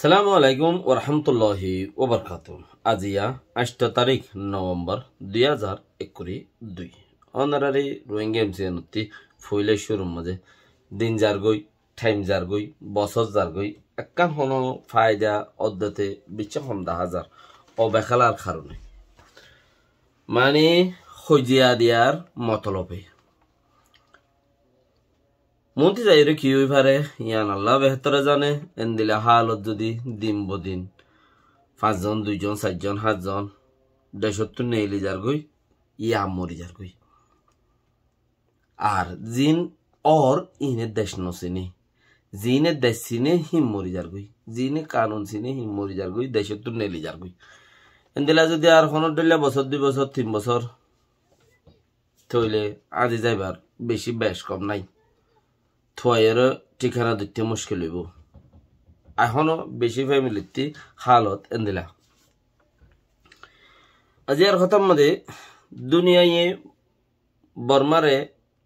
সালামু আলাইকুম ওরহামতুল্লাহি ওবরকাতুহ। আজিয়া 8 তারিখ নভেম্বর 2022 অনারারি রোহিঙ্গা এমসিএনতি ফুইলে শুরুর মাঝে দিন যার গই টাইম যার গই বছর যার গই একান হন ফায়দা অদ্যতে বিচ্ছ হন্দা হাজার অবেখালার কারণে মানে হজিয়া দিয়ার মতলবে মন্ত্রী যাইরে কি হই পারে ইয়ান আল্লাহ বেহতরে জানে। এন দিলে হালত যদি দিন বদিন 5 জন 2 জন 4 জন 7 জন 170 নেইলি যার গই ইয়া মরি যার গই আর জিন और इन्हें देश नो सिने जीने देश सिने हिम मरी जार गई जीने कानून सिने हिम मरी जार गई देश तो नेली जार गई एन दिला যদি আর কোন দিলে বছর 2 বছর 3 বছর তইলে আজি যাইবার বেশি বেশ কম নাই থয়ের ঠিকানা দিতে মুশকিল হইব। এখনো বেশি ফ্যামিলিতে হালত এন দিলা আজি আর খতম মধ্যে দুনিয়ায় বর্মারে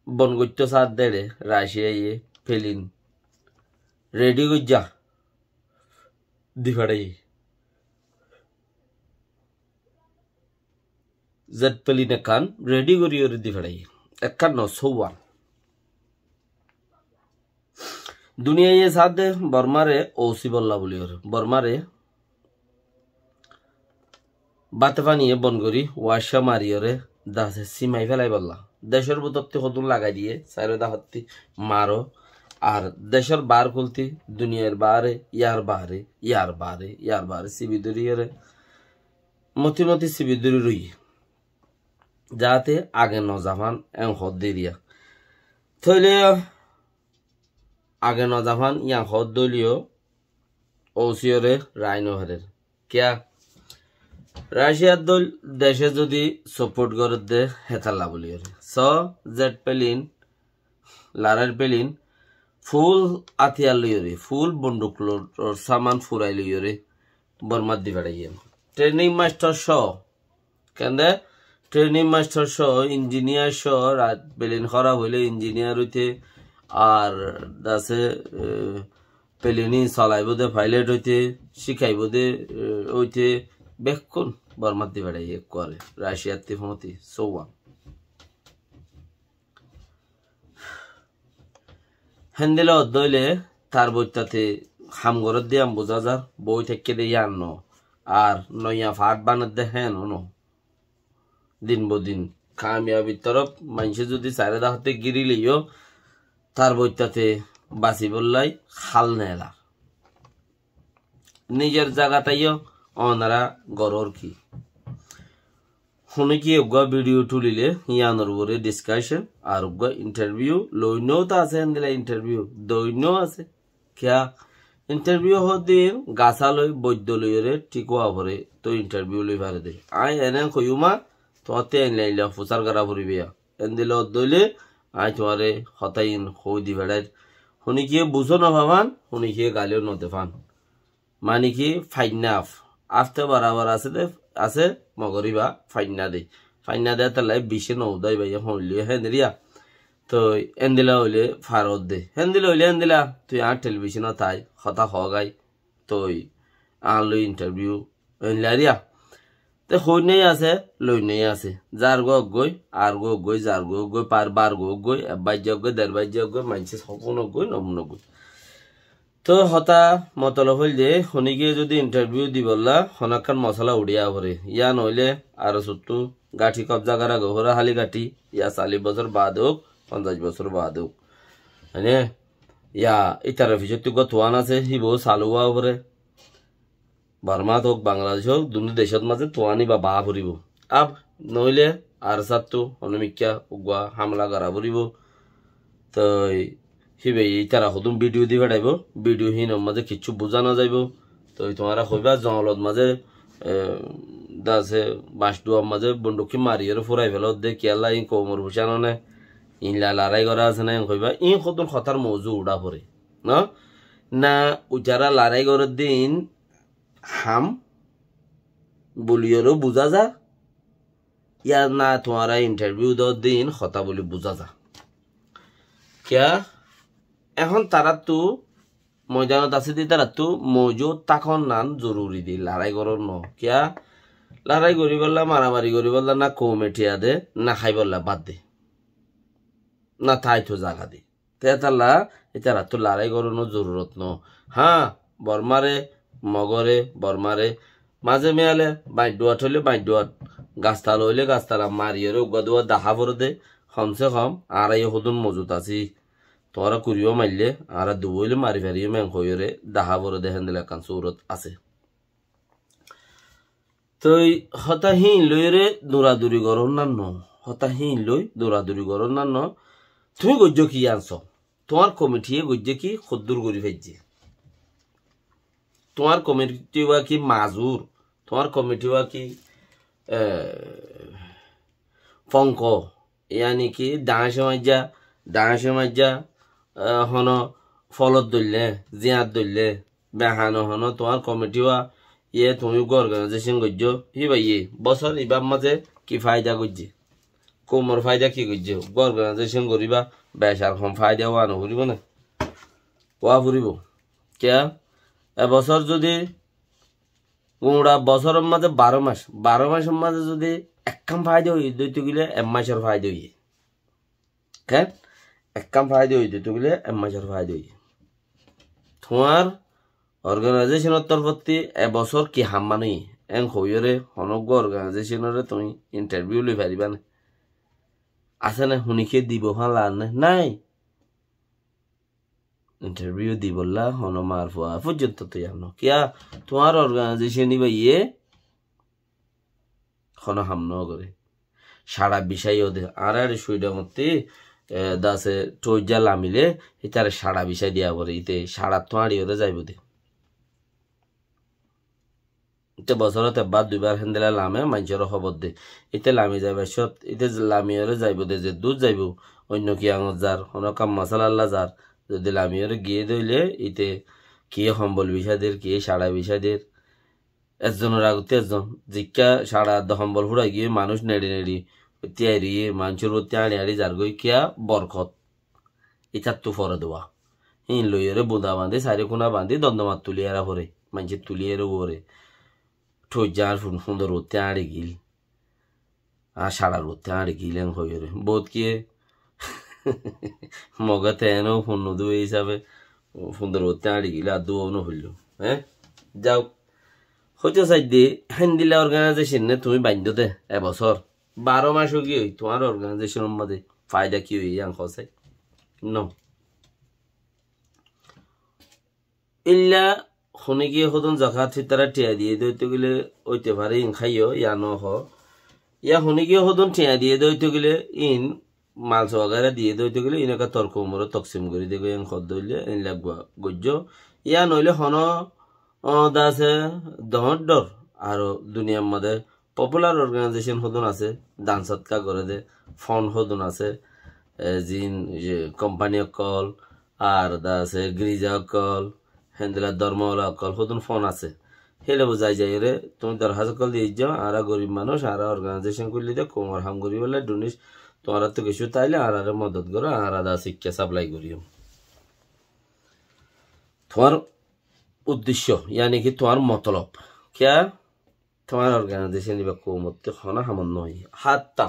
বনগত্য সাথ দেড়ে রাশিয়ায় ফেলিন রেডি গজ্জা দিফাড়াই জেট পেলিন একান রেডি করি দিফাড়াই একান নৌয়ান দুনিয়ায় সাথ দে বর্মারে ওসি বল্লা বলি বর্মারে বাতে পানিয়ে বন করি ওয়াশা মারিয়রে দাসে সিমাই ফেলাই বললা দেশের বুতত্তি হতুন লাগাই দিয়ে সাইরদা হত্তি মারো আর দেশের বার খুলতি দুনিয়ার বারে ইয়ার বারে ইয়ার বারে ইয়ার বারে সিবিদুরিয়ে মতি মতি সিবিদুরি রুই যাতে আগে নজাফান এং হদ দিরিয়া থইলে আগে নজাফান ইয়াং হদ দলীয় ওসিয়রে রাইনোহরের কিয়া রাশিয়ার দল দেশে যদি সাপোর্ট করে দে হেতাল্লা বলি স জেট পেলিন লারার পেলিন ফুল আতিয়ার লইরে ফুল বন্দুক সামান ফুরাই লইরে বর্মার দি বেড়াইয়ে ট্রেনিং মাস্টার শ কেন্দে ট্রেনিং মাস্টার শ ইঞ্জিনিয়ার শ রাত পেলিন খারাপ হইলে ইঞ্জিনিয়ার হইতে আর দাসে পেলিনি চলাইব দে পাইলট হইতে শিখাইব দে হইতে বেক্ষণ বর্মার দি বেড়াই করে রাশিয়ার তিফমতি সৌয়ান হেন্দিলে অদ্দইলে তার বইটাতে হামগরত দিয়ে আম বোঝা যার বই থেকে দিয়ে আন আর নইয়া ফাট বানাত দে হেন দিন বদিন কামিয়াবি তরফ মানুষে যদি চারিদা হাতে গিরিলেও তার বইটাতে বাঁচি বললাই খাল নেলা নিজের জায়গাটাইও অনারা গরর কি শুনে কি উগা ভিডিও তুলিলে ইয়ানোর উপরে ডিসকাশন আর উগা ইন্টারভিউ লইনও তো আছে দিলা ইন্টারভিউ দৈন্যও আছে কিয়া ইন্টারভিউ হদিন গাছা লই বৈদ্য লইরে টিকোয়া ভরে তো ইন্টারভিউ লই ভারে দে আই এনে কইউমা তোতে এনলাইলা ফুসার গারা ভরিবিয়া এন দিল দইলে আই তোমারে হতাইন হই দি বেড়াই শুনি কি বুঝো না ভাবান শুনি কি গালিও নতে ফান মানে কি ফাইনাফ আফতে বরাবর আছে মগরিবা ফাইনা দে তালাই বিশে নৌদাই ভাইয়া হইলিও হেন্দিয়া তো এন্দিলা হইলে ফারত দে হেন্দিলা হইলে এন্দিলা তুই আর টেলিভিশন তাই হতা হগাই তুই আর লই ইন্টারভিউ এনলারিয়া তো হই নেই আছে লই নেই আছে যার গো গই আর গো গই যার গো গই পার বার গো গই বাইজ গই দেড় বাইজ গই মানছে সম্পূর্ণ গই নমুন গই তো হতা মতলব হইল যে শুনি গিয়ে যদি ইন্টারভিউ দি বললা হনাকান মশলা উড়িয়া ভরে ইয়া নইলে আর সুতু গাঠি কবজা করা গোহরা হালি গাঠি ইয়া 40 বছর বাদ হোক 50 বছর বাদ হোক মানে ইয়া ইতার অফিসে তুই তোয়ান আছে হিবো চালুয়া ভরে বর্মাত হোক বাংলাদেশ হোক দুনো দেশত মাঝে তোয়ানি বা বাহ ভরিব আব নইলে আর সাতু হনুমিকা উগুয়া হামলা করা ভরিব তো হিবে তারা হতুন ভিডিও দি বেড়াইব ভিডিও হিন মাঝে কিছু বোঝা না যাইব তো তোমারা হইবা জঙ্গলত মাঝে দাসে বাঁশডুয়ার মাঝে বন্দুকি মারিয়ে ফুরাই ফেল দে কেলা ই কোমর ভুষানো নে ইনলা লড়াই করা আছে না হইবা ই হতুন কথার মৌজু উড়া পড়ে না উচারা লড়াই করার দিন হাম বলিয়েরও বুঝা যা ইয়া না তোমারা ইন্টারভিউ দেওয়ার দিন কথা বলি বুঝা যা কিয়া এখন তারা তো ময়দানত আছে দি তারা তো মজুদ তাখন নান জরুরি দি লড়াই করর ন কিয়া লড়াই করি বললা মারামারি করি বললা না কমিটিয়া দে না খাই বললা বাদ দে না থাই তো জাগা দে তেতাল্লা এতারা তো লড়াই করনো জরুরত ন হ্যাঁ বর্মারে মগরে বর্মারে মাঝে মেয়ালে বাইডুয়াট হইলে বাইডুয়াট গাছতাল হইলে গাছতালা মারিয়রে উগা দুয়া দাহা ভরে দে কমসে কম আর এই হদুন মজুত আছি তোরা কুড়িও মারলে আর দুবইলে মারি ফেরিও মেং হইরে দাহা ভরে দেখেন দিলে কান চৌরত আছে তো হতাহীন লইরে দৌড়াদৌড়ি করন না ন হতাহীন লই দৌড়াদৌড়ি করন না ন তুমি গজ্য কি আনছ তোমার কমিটিয়ে গজ্য কি খদ্দুর করি ফেলছে তোমার কমিটি বা কি মাজুর তোমার কমিটি বা কি পঙ্ক ইয়ানি কি ডাঙাসে মাজা হন ফলত ধরলে জিয়াত ধরলে বেহানো হন তোমার কমিটি বা ইয়ে তুমি অর্গানাইজেশন করছ হি ভাই বছর ইবার মাঝে কি ফায়দা করছে কোমর ফায়দা কি করছে অর্গানাইজেশন করিবা বেসার কম ফায়দা ওয়া নকরিব না ওয়া ফুরিব কিয়া এবছর যদি কোনটা বছরের মাঝে 12 মাসের মাঝে যদি একখান ফায়দা হই দইতে গেলে 1 মাসের ফায়দা হই কেন একখান ফায়দা হই দইতে গেলে 1 মাসের ফায়দা হই তোমার অর্গানাইজেশনের তরফতে এবছর কি হাম্মানি এন হইরে হনগ্য অর্গানাইজেশনরে তুমি ইন্টারভিউ লই পারিবা না আছে না হুনিকে দিব হালা নাই ইন্টারভিউ দিবল্লা হন মার ফুয়া পর্যন্ত তো জানো কিয়া তোমার অর্গানাইজেশন ইয়ে হন হামন করে সারা বিষয় ওদের আর সুইডা মতে দাসে টইজা লামিলে এটারে সারা বিষয় দিয়া পরে ইতে সারা তোয়ারি ওদের যাইব দে ইতে বছরতে বাদ 2বার হেন্দেলা লামে মানুষের খবর দে ইতে লামি যাইবা সব ইতে লামিয়রে যাইব দে যে দুধ যাইব অন্য কি আঙত যার হন কাম মশালা আল্লাহ যার যদি লামিয়রে গিয়ে দইলে ইতে কি সম্বল বিষাদের কি সারা বিষাদের একজনের আগতে একজন জিজ্ঞা সারা সম্বল ফুড়াই গিয়ে মানুষ নেড়ি নেড়ি তিয়ারি মানুষের প্রতি আড়ি আড়ি যার গই কিয়া বরকত ইটার তো ফরে দেওয়া হিন লইরে বোঁদা বাঁধে চারি কোনা বাঁধি দন্দমাত তুলিয়ারা ভরে মানুষের তুলিয়ারে ভরে ঠোঁজার সুন্দর রোতে আড়ে গিল আর সারা রোতে আড়ে গিলেন হইরে বোধ কিয়ে মগাতে এনেও ফোন নদু হিসাবে সুন্দর রোতে আড়ে গিলে আর দুনো হইল হ্যাঁ যাও হইতে চাই দি হ্যান্ডিলা অর্গানাইজেশন নে তুমি বান্ধ দে এবছর 12 মাসও কি হই তোমার অর্গানাইজেশনের মধ্যে ফায়দা কি হই আং খসাই ন ইল্লা শুনে গিয়ে হতন জাকাত ফিতারা টিয়া দিয়ে দইতে গেলে ওইতে পারে ইন খাইও ইয়া ন হ ইয়া শুনে গিয়ে হতন টিয়া দিয়ে দইতে গেলে ইন মাল সহকারে দিয়ে দইতে গেলে ইনকা তর্ক মরে তকসিম করে দেখো ইন খদ দইলে ইন লাগবা গজ্য ইয়া নইলে হন দাসে দহর ডর আর দুনিয়ার মধ্যে পপুলার অর্গানাইজেশন হদন আছে দান সৎকা করে দে ফন্ড হদন আছে জিন কোম্পানি কল আর দাসে গির্জা কল হেন্দেলা ধর্মওয়ালা কল হদন ফোন আছে হেলে বোঝাই যাই রে তুমি দরখাস্ত কল দিয়ে যাও আর গরিব মানুষ আর অর্গানাইজেশন করলে দে কোমর হাম করি বলে ডুনিস তোমার তো কিছু তাইলে আর মদত করো আর আদা শিক্ষা সাপ্লাই করিও তোমার উদ্দেশ্য ইয়ানি কি তোমার মতলব क्या তোমার অর্গানাইজেশন বা কৌমতে খনা হামন নয় হাত্তা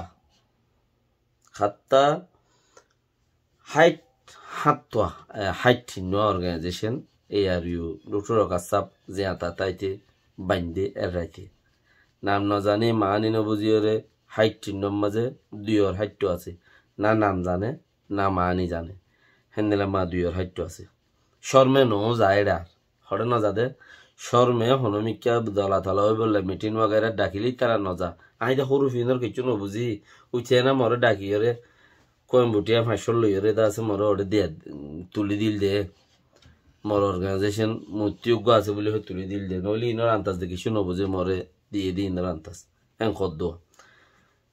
হাইট নো অর্গানাইজেশন এ আর ইউ ডক্টর কাসাব যে আতা তাইতে বাইন্দে এর রাইতে নাম না জানে মানি না বুঝিওরে হাইট নম মাঝে দুইর হাইট আছে না নাম জানে না মানি জানে হেন্দেলা মা দুইর হাইট আছে শর্মে নো যায়রা হরে না যাদে শর্মে হনমিকা দলা তলা হয়ে বললে মিটিং वगैरह ডাকিলি তারা নজা আই দে সরু ফিনর কিছু নবুঝি উঠে না মরে ডাকি রে কয়েম্বুটিয়া 500 লইরে দাসে মরে ওরে দিয়ে তুলি দিল দে মর অর্গানাইজেশন মুক্তিযোগ্য আছে বলে তুলি দিল দে নইলে ইনর আন্তাজ দেখি শুনো বুঝে মরে দিয়ে দি ইনর আন্তাজ এন খদ্দ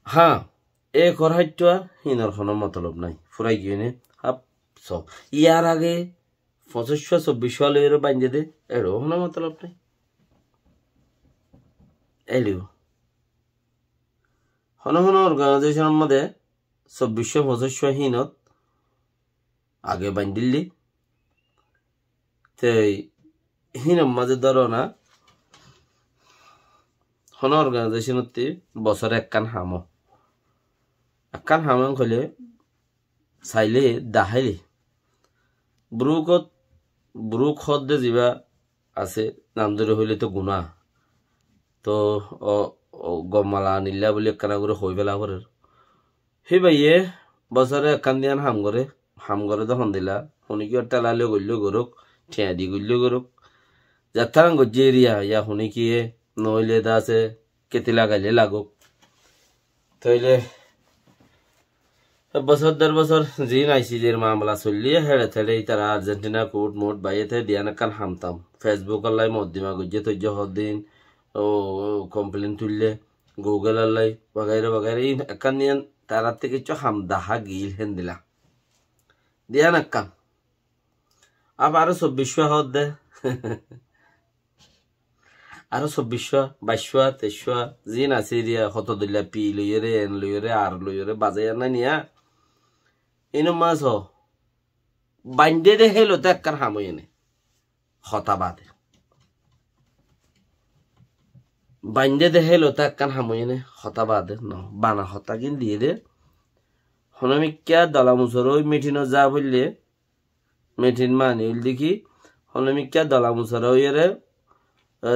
হ্যাঁ এ করহাইটা ইনর কোনো মতলব নাই ফুরাই গিয়ে হাপ স ইয়ার আগে 25-26 সালের বান্ধে দে এরও কোনো মতলব নাই এলিও হন হন অর্গানাইজেশনের মধ্যে 24-25 হিনত আগে বান্ধিলি তেই হিনম মাঝে ধরো না হন অর্গানাইজেশনতে বছরে একখান হামো কইলে চাইলে দাহাইলে ব্রুক হদ্দে যিবা আছে নাম ধরে হইলে তো গুণা তো গমালা নিল্লা বলে একখানা করে হই বেলা করে সেই বাইয়ে বছরে একখান দিয়ান হাম করে তখন দিলা শুনি কি টেলালে গল্য গরুক ঠিয়া দি গল্য গরুক যাত্রাং গজ্জে এরিয়া ইয়া শুনি কি নইলে দা আছে কেতি লাগাইলে লাগুক তইলে বছর ১.৫ বছর জি আইসিজের মামলা চললিয়ে হেড়ে থেড়ে তারা আর্জেন্টিনা কোর্ট মোট বাইয়েতে দিয়ান একখান হামতাম ফেসবুক আল্লাই মদ্দিমা গজ্জে তৈজ হদিন ও কমপ্লেন তুললে গুগল আল্লাই বাগাইরে বাগাইরে একখান দিয়ান তারা থেকে চ হাম দাহা গিল হেন দিলা দিয়ান একখান আরো ২৪০০ হদ দে আরো ২৪০০ ২২০০ ২৩০০ জিন আছে দিয়া হত দিলা পি লইরে এন লইরে আর লইরে বাজাইয়া না নিয়া ইনো মাছ বাইন্দে দে হেলো তো একখান হামই এনে হতা বাদে বাইন্দে দে হেলো তো একখান হামই এনে হতা বাদে ন বানা হতা কিন দিয়ে দে হনমিকা দলা মুসর ওই মিঠিনো যা বললে মিঠিন মানে উল দেখি হনমিকা দলা মুসর ওইরে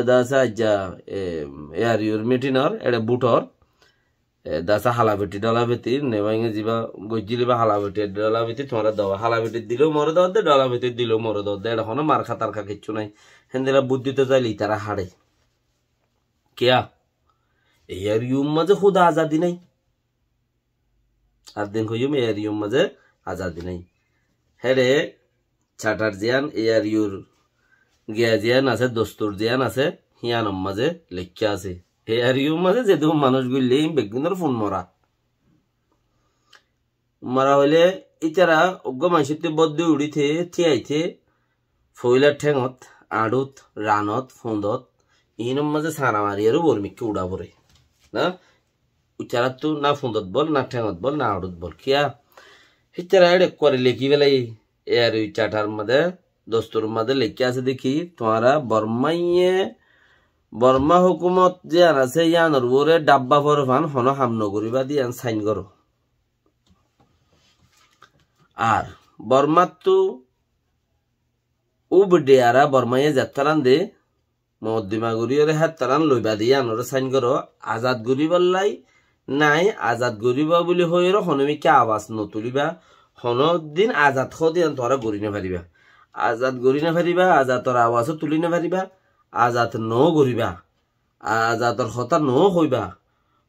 দাসা আজ্জা এয়ারিওর মিঠিনর এটা বুটর দাসা হালাবেটি ডলাবেটি নেবাইঙে যাবা গজ্জিলে বা হালাবেটি ডলাবেটি তোমার দেওয়া হালাবেটি দিলেও মরে দেওয়া দে ডলাবেটি দিলেও মরে দেওয়া দে এটা হনো মার খাতার খা কিচ্ছু নাই হেন্দিলা বুদ্ধিতে চাইলেই তারা হাড়ে কেয়া এয়ারিউম মাঝে খুদা আজাদি নাই আর দিন কইম এয়ারিউম মাঝে আজাদি নাই হেরে চার্টার জিয়ান এয়ারিউর গিয়া জিয়ান আছে দস্তুর জিয়ান আছে হিয়ানম মাঝে লেখা আছে এয়ারিউম মাঝে যেহেতু মানুষ গুলি বেগুনের ফোন মরা হইলে ইতারা অজ্ঞ মানুষতে বদ্ধ উড়িতে থিয়াইতে ফইলার ঠেঙত আড়ুত রানত ফোঁদত ইনম মাঝে সারা মারি আর বর্মিককে উড়া পড়ে না উচারা তো না ফোঁদত বল না ঠেঙত বল না আড়ুত বল কিয়া হিতারা এড়ে করে লেখি বেলাই এয়ার ওই চাটার মধ্যে দস্তুর মধ্যে লেখা আছে দেখি তোমারা বর্মা হুকুমত যে আছে ইয়ানোর ওরে ডাব্বা ফরফান হন হামন করিবা দিয়ে সাইন করো আর বর্মার তো উবডে আরা বর্মাইয়ে যাত্রান দে মদ্দিমা গরিয়রে হাত তারান লইবা দিয়ে আনোরে সাইন করো আজাদ গরিবার লাই নাই আজাদ গরিবা বলে হইর হনমিকে আওয়াজ নতুলিবা হনদিন আজাদ দিন তোরা গড়ি না পারিবা আজাদ গড়ি না পারিবা আজাদর আওয়াজও তুলি না পারিবা আজাদ ন গরিবা আজাদর হতা ন হইবা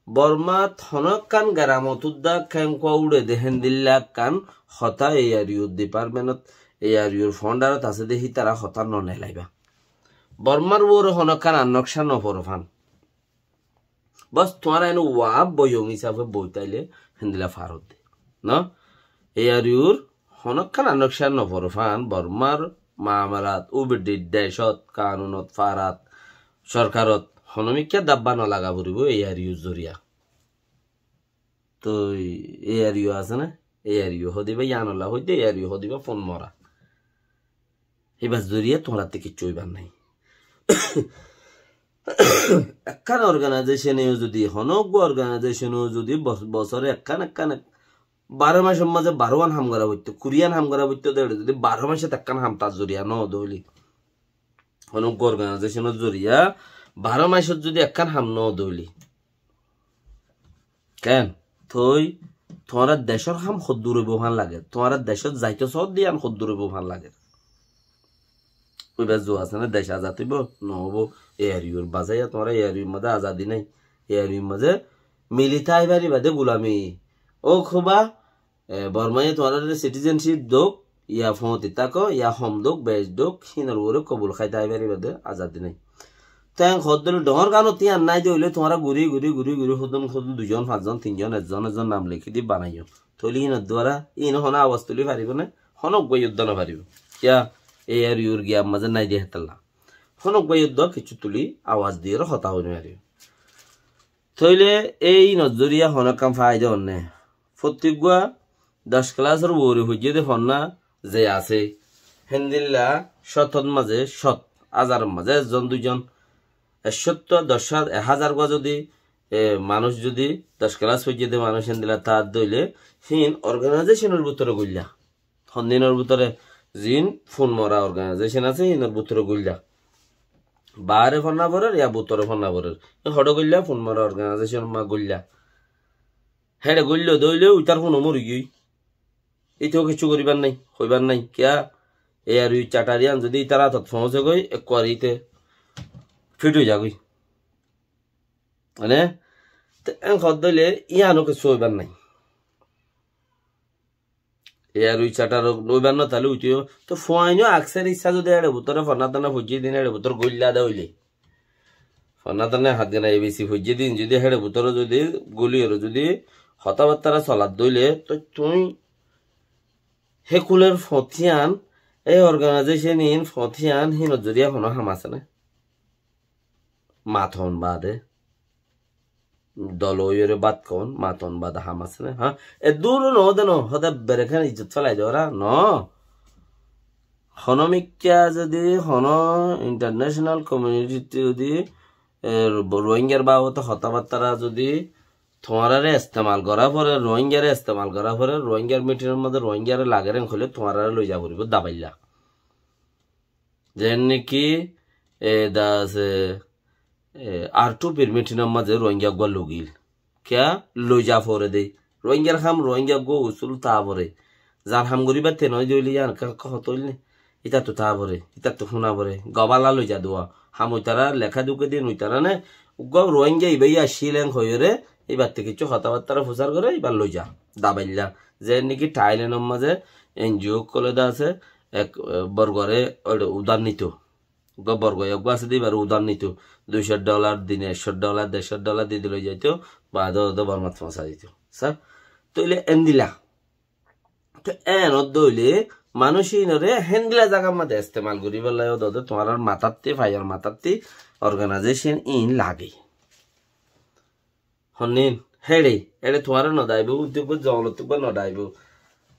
বর্মা থনক কান গারামতুদ্দা খেংকুয়া উড়ে দেহেন দিল্লা কান হতা এয়ারিউর ডিপার্টমেন্টত এয়ারিউর ফন্ডারত আছে দেখি তারা হতা ন নেলাইবা বর্মার ওর হনক কান আনকশা নফরফান বস তোমার এনে ওয়াব বয়ং হিসাবে বইতাইলে হেন্দিলা ফারত দে না এয়ারিউর হনক কান আনকশা নফরফান বর্মার মামলাত উবডি দেশত কানুনত ফারাত সরকারত হনমিকা দাব্বা নলাগা পড়িব এয়ারিউ জরিয়া তো এয়ারিউ আছে না এয়ারিউ হদিবা ইয়ানলা হইতে এয়ারিউ হদিবা ফোন মরা এবার জরিয়া তোমার থেকে চইবার নাই একখান অর্গানাইজেশনেও যদি হনজ্ঞ অর্গানাইজেশনেও যদি বছরে একখান 12 মাসের মাঝে 12 হাম করা হইতো কোরিয়ান হাম করা হইতো যদি 12 মাসে একখান হাম তার জরিয়া ন দইলি হনজ্ঞ অর্গানাইজেশনের জরিয়া 12 মাসত যদি একখান হাম ন দইলি কেন থই তোমার দেশের হাম খদ্দুরে বহান লাগে তোমার দেশত যাইতে সদ দিয়ান খদ্দুরে বহান লাগে ওইবার জো আছে না দেশ আজাদ হইব নহব এয়ারিউর বাজাইয়া তোমার এয়ারিউর মাঝে আজাদি নাই এয়ারিউর মাঝে মিলিতা আইবারি বাদে গুলামি ও খোবা বর্মাইয়ে তোমার সিটিজেনশিপ দোক ইয়া ফতি তাক ইয়া হম দোক বেশ দোক হিনার ওরে কবুল খাইতে আইবারি বাদে আজাদি নাই তাই খদ্দর ডর গানো তিয়ান নাই দিলে তোমার ঘুরি সদন 2জন 5জন 3জন একজন নাম লিখি দি বানাইও থলি হিনার দ্বারা ইন হনা আওয়াজ তুলি পারিব না হনক বই যুদ্ধ না পারিব ইয়া এয়ারিউর গিয়া মাঝে নাই দিয়ে হেতাল্লা হনক বই যুদ্ধ কিছু তুলি আওয়াজ দিয়ে হতা হইনি পারিব থইলে এই নজরিয়া হনক কাম ফায়দা অন্যে প্রত্যেকগুয়া 10 ক্লাসের বড়ি হইয়ে দে হন্না যে আছে হেন্দিল্লা শতর মাঝে শত হাজার মাঝে একজন দুইজন 10,000 গা যদি মানুষ যদি 10 ক্লাস পর্যন্ত মানুষ হেন্দিল্লা তার দইলে হিন অর্গানাইজেশনের ভিতরে গুল্লা সন্দিনের ভিতরে জিন ফোন মরা অর্গানাইজেশন আছে হিনের ভিতরে গুল্লা বাহারে ফন্নাবরের ইয়া ভিতরে ফন্নাবরের হট গুল্লা ফোন মরা অর্গানাইজেশন মা গুল্লা হেডে গুল্ল দইলে উইতার ফোন মরি গই এতেও কিছু করিবার নাই হইবার নাই কিয়া এ আর ওই চাটারিয়ান যদি তারা তৎ পৌঁছে গই এক কোয়ারিতে ফিট হয়ে যাগই মানে খদ দইলে ইয়ানো কিছু হইবার নাই এ আর ওই চাটার নইবার না তাহলে উঠিও তো ফোয়াইনও আকসের ইচ্ছা যদি এড়ে ভিতরে ফনাতানা ফুজিয়ে দিন এড়ে ভিতর গইল্লা দে হইলে ফনাতানে হাত দিনা বেশি ফুজিয়ে দিন যদি হেড়ে ভিতরে যদি গলিয়ের যদি হতাবার্তারা চলার দইলে তো তুই হেকুলের ফথিয়ান এই অর্গানাইজেশন ইন ফথিয়ান হিন যদি এখনো হাম আছে না মাথন বাদে দলইরে বাদ কন মাথন বাদ হাম আছে না হ্যাঁ এ দূর ন দেন হদা বেরেখান ইজ্জত ফেলাই দেওয়া ন হনমিকা যদি হন ইন্টারন্যাশনাল কমিউনিটি যদি রোহিঙ্গার বাবদ হতাবার্তারা যদি তোমারে ইস্তেমাল করা পরে রোহিঙ্গারে ইস্তেমাল করা পরে রোহিঙ্গার মিটিংয়ের মধ্যে রোহিঙ্গারে লাগে হলে তোমারে লই যাব দাবাইলা যেন নাকি R2 মিটিংয়ের মাঝে রোহিঙ্গা গো লগিল কিয়া লই যা পরে দেই রোহিঙ্গার খাম রোহিঙ্গা গো উসুল তা পরে যার হাম গরিবার তে নয় দইলি আর কত হইলে এটা তো তা পরে এটা তো শোনা পরে গবালা লই যা দোয়া হাম ওইতারা লেখা দুকে দিন ওইতারা নে গো রোহিঙ্গা ইবাই আসিলেন হইরে এবার থেকে কিছু হতাবার্তারা প্রচার করে এবার লই যা দাবাইলা যে নাকি থাইল্যান্ডের মাঝে এনজিও কলেদা আছে এক বর্গরে উদার নিত বর্গ এক আছে এবার উদার নিত $200 দিনে $100 $150 দিয়ে দিল যাইতো বা বর্মাত ফসা দিত স্যার তইলে এন দিলা তো এন দইলে মানুষই নরে হেন্দিলা জায়গার মধ্যে ইস্তেমাল করি বললে তোমার মাথাতে ফাইয়ার মাথাতে অর্গানাইজেশন ইন লাগে হনিন হেড়ে এড়ে তোমার নদাইব উদ্যোগ জলতুক বা নদাইব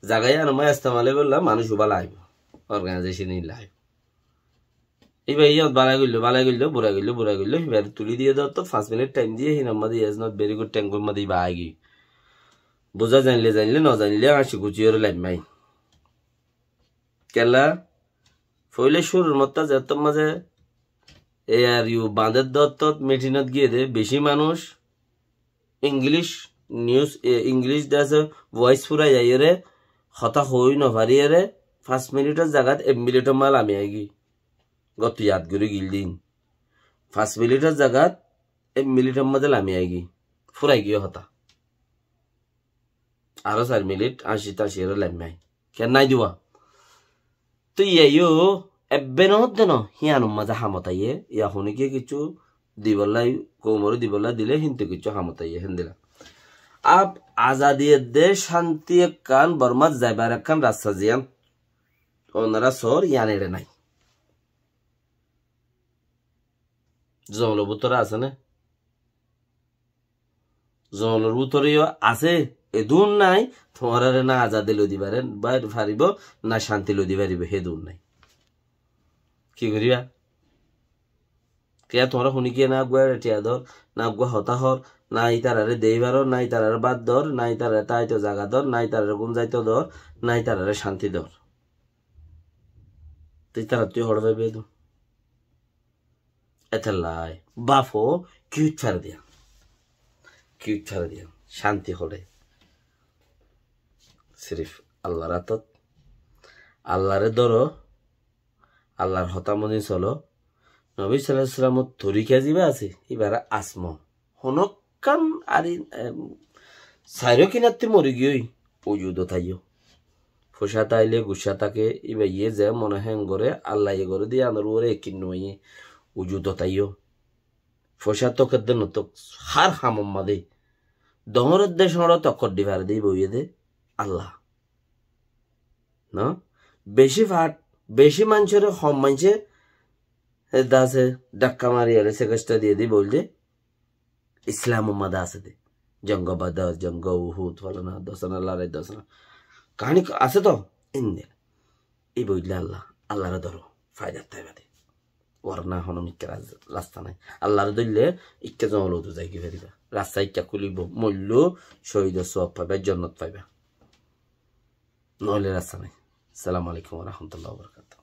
জায়গায় আর মই ইস্তেমালে বললাম মানুষ উবা লাইব অর্গানাইজেশন ইন লাইব এবার ইয়ে বালাই গইল বুড়া গইল এবার তুলি দিয়ে দাও তো 5 মিনিট টাইম দিয়ে হিন আমাদের ইজ নট ভেরি গুড ট্যাঙ্গর মধ্যে বা আগে বোঝা জানলে ন জানলে আসি গুছিয়ে লাইব মাই কেলা ফইলে শুরুর মতো যেত মাঝে এ আর ইউ বাঁধের দত্ত মিটিনত গিয়ে দে বেশি মানুষ English news English Das voice পুরা যাইরে হতা হই নভারিয়ে 5 মিনিটের জায়গাত 1 মিনিটের মাল আমি আগি গত ইয়াদ করে গিল দিন 5 মিনিটের জায়গাত 1 মিনিটের মধ্যে আমি আগি ফুরাই গিয়ে হতা আরো 4 মিনিট 80 লামাই কেন নাই দিবা তো ইয়ো এবে ন হিয়ানো মাঝে হামতাইয়ে ইয়া হনিকে কিছু দিবলাই কোমরে দিবলা দিলে হিনতে কিছু হামতাইয়ে হেন্দিলা আপ আজাদিয়ে দে শান্তি কান বর্মাত যাইবার কান রাস্তা জিয়ান ওনারা সর ইয়ানেরে নাই জঙ্গলের ভিতরে আছে না জঙ্গলের ভিতরেও আছে এদুন নাই তোমার না আজাদি লই দিবারে বাইরে ফারিব না শান্তি লই দিবারিব হেদুন নাই কি করিবা কেয়া তোমরা শুনি কি না গুয়া রেটিয়া ধর না গুয়া হতাহর নাই তারারে দেইবার নাই তারারে বাদ ধর নাই তারারে তাইতো জায়গা ধর নাই তারারে গুম যাইতো ধর নাই তারারে শান্তি ধর তুই তারা তুই হড়বে বেদু এতে লাই বাফো কিউট ছাড় দিয়া শান্তি হলে সিরিফ আল্লাহর আতত আল্লাহরে ধরো আল্লাহর হতামনি চলো নবী সাল্লাল্লাহু আলাইহি ওয়াসাল্লামর তরিকা জিবা আছে এবার আসমো হনকান আরি সাইরো কিনাতে মরি গই ওজুদ তাইও ফসা তাইলে গুসা তাকে ইবা ইয়ে যে মনে হেন করে আল্লাহ ইয়ে করে দিয়ে আনার ওরে কিন্ন ইয়ে ওজুদ তাইও ফসা তো কদ্দন তো হার হামম মাদে দহরের দেশ হড় তকর দিবার দেই বইয়ে দে আল্লাহ না বেশি মানুষের হম মানুষে দাসে ডাক্কা মারি আরে সে কষ্ট দিয়ে দি বল দে ইসলাম উম্মাদ আছে দে জঙ্গ বাদর জঙ্গ উহুদ ফলানা দশনা লড়াই দশনা কাহিনী আছে তো ইন্দে এই বইলে আল্লাহ আল্লাহরে ধরো ফায়দার তাইবাদে ওর না হন মিক্কা রাস্তা নাই আল্লাহরে ধরলে ইক্কা জমল তো যাই কি ফেরিবা রাস্তা ইক্কা খুলিব মূল্য শহীদ সব পাইবা জন্নত পাইবা নইলে রাস্তা নাই। আসসালামু আলাইকুম ওয়া রাহমাতুল্লাহি ওয়া বারাকাতুহু।